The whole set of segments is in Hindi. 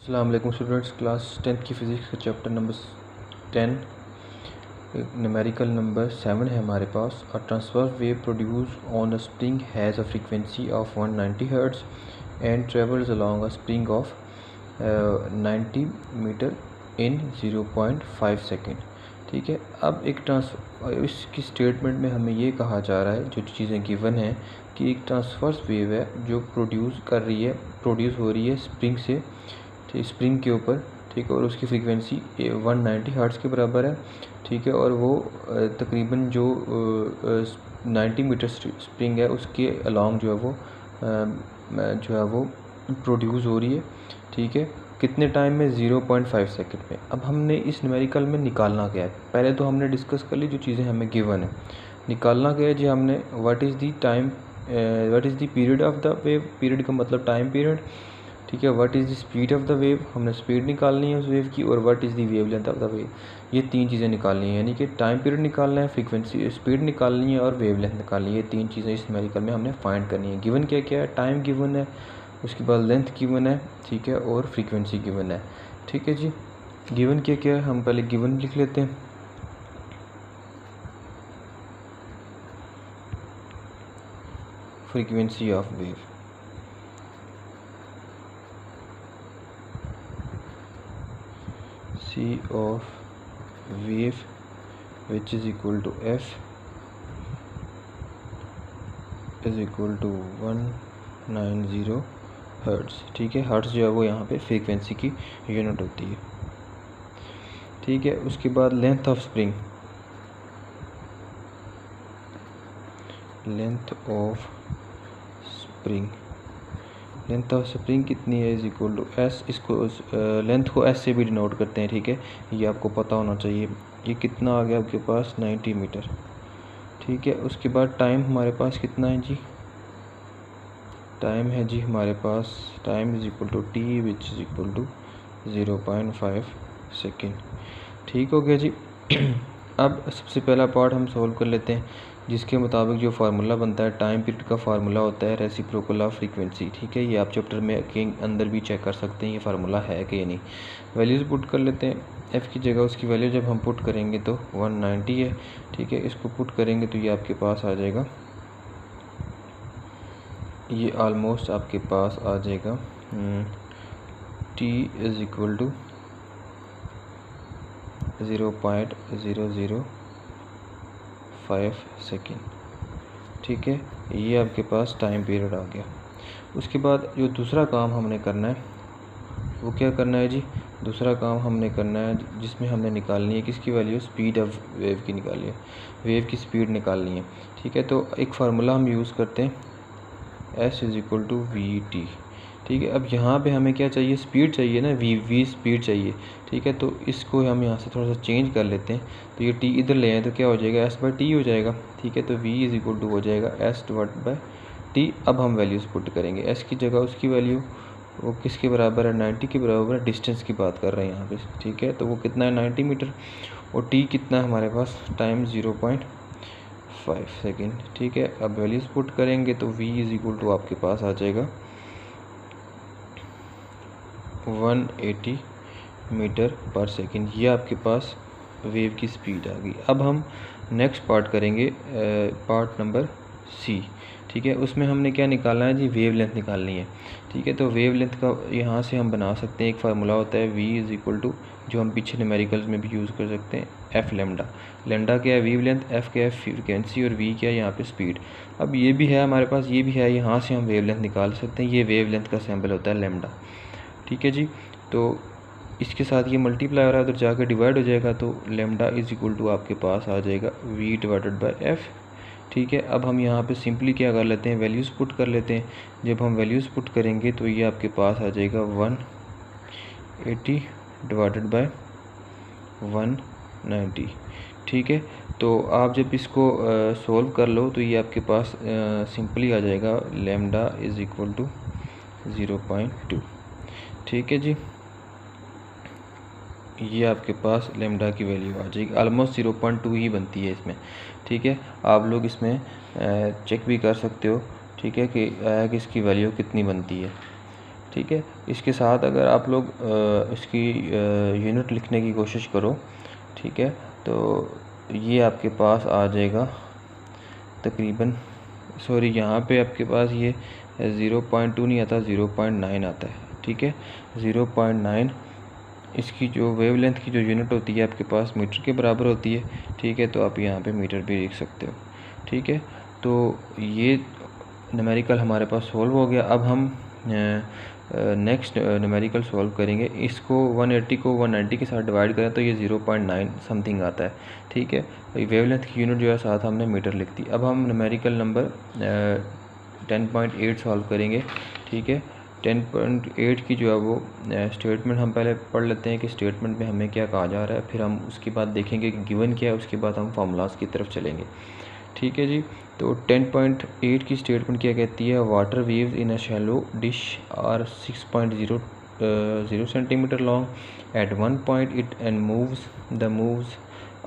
अस्सलाम वालेकुम स्टूडेंट्स, क्लास 10th की फ़िज़िक्स का चैप्टर नंबर 10 न्यूमेरिकल नंबर 7 है हमारे पास। A transverse wave produce on a spring has a frequency of 190 hertz and travels along a spring of 90 metre in 0.5 second. ठीक है, अब इसकी स्टेटमेंट में हमें ये कहा जा रहा है, जो चीज़ें गिवन हैं, कि एक ट्रांसवर्स वेव है जो प्रोड्यूस हो रही है स्प्रिंग से, स्प्रिंग के ऊपर। ठीक है, और उसकी फ्रीक्वेंसी 190 हर्ट्ज़ के बराबर है। ठीक है, और वो तकरीबन जो 90 मीटर स्प्रिंग है उसके अलॉन्ग जो है वो प्रोड्यूस हो रही है। ठीक है, कितने टाइम में? 0.5 सेकेंड में। अब हमने इस न्यूमेरिकल में निकालना क्या है, पहले तो हमने डिस्कस कर ली जो चीज़ें हमें गिवन है। निकालना क्या है जी, हमने what is the period of the wave. Period का मतलब टाइम पीरियड। ठीक है, what is the speed of the wave, हमने स्पीड निकालनी है उस वेव की, और what is the wave length of the wave. ये तीन चीज़ें निकालनी है, यानी कि टाइम पीरियड निकालना है, फ्रीक्वेंसी स्पीड निकालनी है, और वेव लेंथ निकालनी है। ये तीन चीज़ें इस न्यूमेरिकल में हमने फाइंड करनी है। गिवन क्या क्या है? टाइम गिवन है, उसके बाद लेंथ गिवन है, ठीक है, और फ्रीक्वेंसी गिवन है। ठीक है जी, गिवन क्या क्या है हम पहले गिवन लिख लेते हैं। Frequency of wave, c of wave which is equal to f is equal to 190 hertz. ठीक है, हर्ट्ज़ जो है वो यहाँ पे फ्रीक्वेंसी की यूनिट होती है। ठीक है, उसके बाद length of spring, length of spring कितनी है? Is equal to S. इसको लेंथ को एस से भी डिनोट करते हैं। ठीक है, ये आपको पता होना चाहिए। ये कितना आ गया आपके पास? 90 मीटर। ठीक है, उसके बाद टाइम हमारे पास कितना है जी? टाइम है जी हमारे पास, time is equal to T which is equal to 0.5 second. ठीक हो गया जी। अब सबसे पहला पार्ट हम सॉल्व कर लेते हैं, जिसके मुताबिक जो फार्मूला बनता है, टाइम पीरियड का फार्मूला होता है रेसिप्रोकल ऑफ फ्रीक्वेंसी। ठीक है, ये आप चैप्टर में के अंदर भी चेक कर सकते हैं ये फार्मूला है कि नहीं। वैल्यूज़ पुट कर लेते हैं। एफ़ की जगह उसकी वैल्यू जब हम पुट करेंगे तो 190 है। ठीक है, इसको पुट करेंगे तो ये आपके पास आ जाएगा, ये ऑलमोस्ट आपके पास आ जाएगा T is equal to 0.005 second. ठीक है, ये आपके पास टाइम पीरियड आ गया। उसके बाद जो दूसरा काम हमने करना है वो क्या करना है जी? दूसरा काम हमने करना है जिसमें हमने निकालनी है किसकी वैल्यू? स्पीड ऑफ वेव की निकाली है, वेव की स्पीड निकालनी है। ठीक है, तो एक फार्मूला हम यूज़ करते हैं, S is equal to V T. ठीक है, अब यहाँ पे हमें क्या चाहिए? स्पीड चाहिए ना, वी स्पीड चाहिए। ठीक है, तो इसको हम यहाँ से थोड़ा सा चेंज कर लेते हैं, तो ये टी इधर ले आए तो क्या हो जाएगा? S बाई टी हो जाएगा। ठीक है, तो V इज़ इक्वल टू हो जाएगा S डिवाइड बाई टी। अब हम वैल्यूज़ पुट करेंगे। S की जगह उसकी वैल्यू वो किसके बराबर है? 90 के बराबर है। डिस्टेंस की बात कर रहे हैं यहाँ पे। ठीक है, तो वो कितना है? 90 मीटर। और टी कितना है हमारे पास? Time 0.5 second. ठीक है, अब वैल्यूज़ पुट करेंगे तो V इज़ इक्वल टू आपके पास आ जाएगा 180 मीटर पर सेकेंड। ये आपके पास वेव की स्पीड आ गई। अब हम नेक्स्ट पार्ट करेंगे, पार्ट नंबर सी। ठीक है, उसमें हमने क्या निकालना है जी? वेव लेंथ निकालनी है। ठीक है, तो वेव लेंथ का यहाँ से हम बना सकते हैं, एक फार्मूला होता है V इज़ इक्वल टू, जो हम पीछे न्यूमेरिकल्स में भी यूज़ कर सकते हैं, एफ लेमडा। लेमडा क्या है? वेव लेंथ, एफ क्या है? फ्रीक्वेंसी, और वी क्या है यहाँ पे? स्पीड। अब ये भी है हमारे पास, ये भी है, यहाँ से हम वेव लेंथ निकाल सकते हैं। ये वेव लेंथ का सैम्पल होता है लेमडा। ठीक है जी, तो इसके साथ ये मल्टीप्लाई हो रहा है, उधर जाकर डिवाइड हो जाएगा, तो लेमडा इज़ इक्वल टू आपके पास आ जाएगा V डिवाइडेड बाय एफ़। ठीक है, अब हम यहाँ पे सिंपली क्या कर लेते हैं? वैल्यूज़ पुट कर लेते हैं। जब हम वैल्यूज़ पुट करेंगे तो ये आपके पास आ जाएगा 180 डिवाइडेड बाय 190। ठीक है, तो आप जब इसको सोल्व कर लो तो ये आपके पास सिंपली आ जाएगा लेमडा इज़ इक्वल टू 0.2। ठीक है जी, ये आपके पास लेमडा की वैल्यू आ जाएगी, ऑलमोस्ट 0.2 ही बनती है इसमें। ठीक है, आप लोग इसमें चेक भी कर सकते हो। ठीक है, कि इसकी वैल्यू कितनी बनती है। ठीक है। इसके साथ अगर आप लोग इसकी यूनिट लिखने की कोशिश करो, ठीक है, तो ये आपके पास आ जाएगा तकरीबन, सॉरी यहाँ पे आपके पास ये 0.2 नहीं आता, 0.9 आता है, ठीक है। 0.9 इसकी जो वेवलेंथ की जो यूनिट होती है आपके पास मीटर के बराबर होती है, ठीक है। तो आप यहाँ पे मीटर भी लिख सकते हो, ठीक है। तो ये न्यूमेरिकल हमारे पास सॉल्व हो गया। अब हम नेक्स्ट न्यूमेरिकल सॉल्व करेंगे। इसको 180 को 190 के साथ डिवाइड करें तो ये 0.9 समथिंग आता है, ठीक है। वेवलेंथ की यूनिट जो है साथ हमने मीटर लिख दी। अब हम न्यूमेरिकल नंबर 10.8 सॉल्व करेंगे, ठीक है। 10.8 की जो है वो स्टेटमेंट हम पहले पढ़ लेते हैं कि स्टेटमेंट में हमें क्या कहा जा रहा है, फिर हम उसके बाद देखेंगे कि गिवन क्या है, उसके बाद हम फार्मूलाज की तरफ चलेंगे, ठीक है जी। तो 10.8 की स्टेटमेंट क्या कहती है, water waves in a shallow dish are 6.0 centimetre long at one point it and moves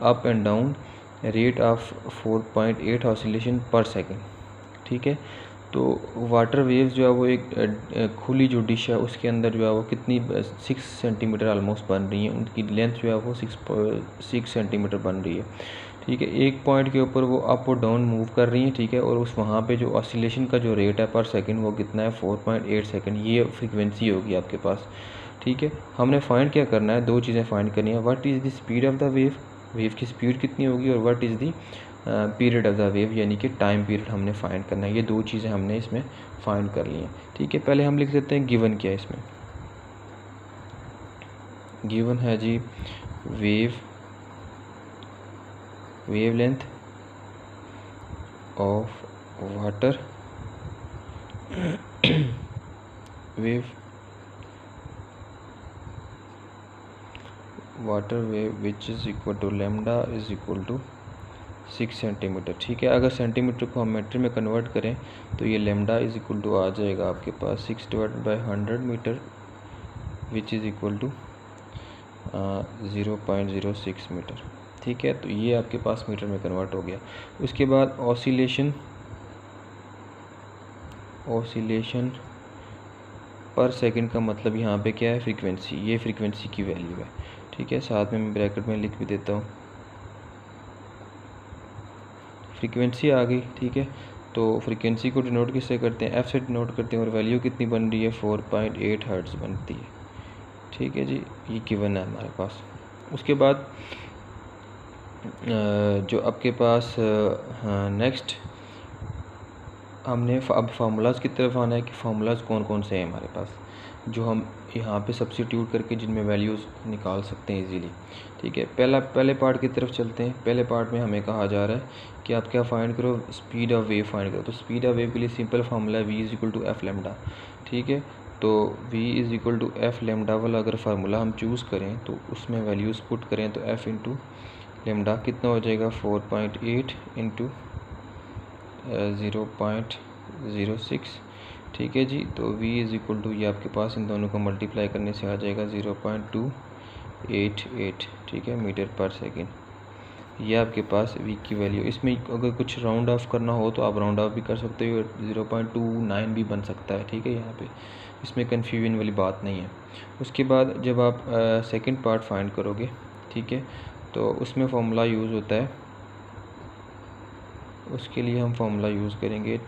up and down rate of 4.8 oscillation per second, ठीक है। तो वाटर वेव्स जो है वो एक खुली जो डिश है उसके अंदर जो है वो कितनी 6 सेंटीमीटर आलमोस्ट बन रही है, उनकी लेंथ जो है वो 6 सेंटीमीटर बन रही है, ठीक है। एक पॉइंट के ऊपर वो अप और डाउन मूव कर रही हैं, ठीक है। और उस वहाँ पे जो ऑसिलेशन का जो रेट है पर सेकंड वो कितना है, 4.8 सेकंड, ये फ्रीक्वेंसी होगी आपके पास, ठीक है। हमने फाइंड क्या करना है, दो चीज़ें फाइंड करनी है, what is the speed of the wave की स्पीड कितनी होगी, और what is the period of the wave यानी कि टाइम पीरियड हमने फाइंड करना है। ये दो चीज़ें हमने इसमें फाइंड कर ली हैं, ठीक है। पहले हम लिख देते हैं गिवन क्या है इसमें। गिवन है जी wavelength of water wave which is equal to lambda is equal to 6 centimetre, ठीक है। अगर सेंटीमीटर को हम मीटर में कन्वर्ट करें तो ये लैम्डा इज़ इक्वल टू आ जाएगा आपके पास 6 divided by 100 metre which is equal to 0.06 metre, ठीक है। तो ये आपके पास मीटर में कन्वर्ट हो गया। उसके बाद ऑसिलेशन पर सेकंड का मतलब यहाँ पे क्या है, फ्रीक्वेंसी, ये फ्रीक्वेंसी की वैल्यू है, ठीक है। साथ में मैं ब्रैकेट में लिख भी देता हूँ, फ्रीक्वेंसी आ गई, ठीक है। तो फ्रीक्वेंसी को डिनोट किससे करते हैं, एफ से डिनोट करते हैं, और वैल्यू कितनी बन रही है, 4.8 हर्ट्ज बनती है, ठीक है जी। ये गिवन है हमारे पास। उसके बाद जो आपके पास नेक्स्ट हमने अब फार्मूलाज की तरफ आना है कि फार्मूलाज कौन कौन से हैं हमारे पास जो हम यहाँ पे सब्स्टिट्यूट करके जिनमें वैल्यूज़ निकाल सकते हैं इजीली, ठीक है। पहले पार्ट की तरफ चलते हैं। पहले पार्ट में हमें कहा जा रहा है कि आप क्या फाइंड करो, स्पीड ऑफ वेव फाइंड करो। तो स्पीड ऑफ वेव के लिए सिंपल फार्मूला है v is equal to F lambda, ठीक है। तो v is equal to F lambda वाला अगर फार्मूला हम चूज़ करें तो उसमें वैल्यूज़ पुट करें तो f इंटू लेमडा कितना हो जाएगा, 4.8 इंटू 0.06, ठीक है जी। तो v इज़ इक्वल टू ये आपके पास इन दोनों को मल्टीप्लाई करने से आ जाएगा 0.288, ठीक है, मीटर पर सेकेंड। ये आपके पास v की वैल्यू। इसमें अगर कुछ राउंड ऑफ करना हो तो आप राउंड ऑफ भी कर सकते हो, 0.29 भी बन सकता है, ठीक है। यहाँ पे इसमें कन्फ्यूजन वाली बात नहीं है। उसके बाद जब आप सेकंड पार्ट फाइंड करोगे, ठीक है, तो उसमें फार्मूला यूज़ होता है। उसके लिए हम फार्मूला यूज़ करेंगे,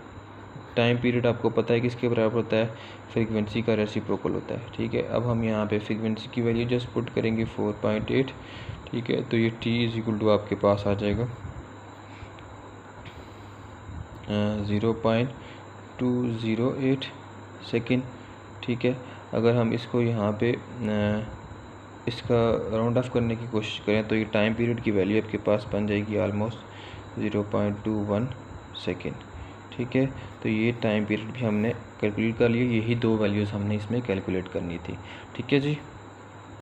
टाइम पीरियड आपको पता है किसके बराबर होता है, फ्रीक्वेंसी का रेसिप्रोकल होता है, ठीक है। अब हम यहाँ पे फ्रीक्वेंसी की वैल्यू जस्ट पुट करेंगे 4.8, ठीक है। तो ये t इज़ इक्वल टू आपके पास आ जाएगा 0.208 सेकेंड, ठीक है। अगर हम इसको यहाँ पे इसका राउंड ऑफ करने की कोशिश करें तो ये टाइम पीरियड की वैल्यू आपके पास बन जाएगी ऑलमोस्ट 0.21 सेकेंड, ठीक है। तो ये टाइम पीरियड भी हमने कैलकुलेट कर लिया। यही दो वैल्यूज़ हमने इसमें कैलकुलेट करनी थी, ठीक है जी।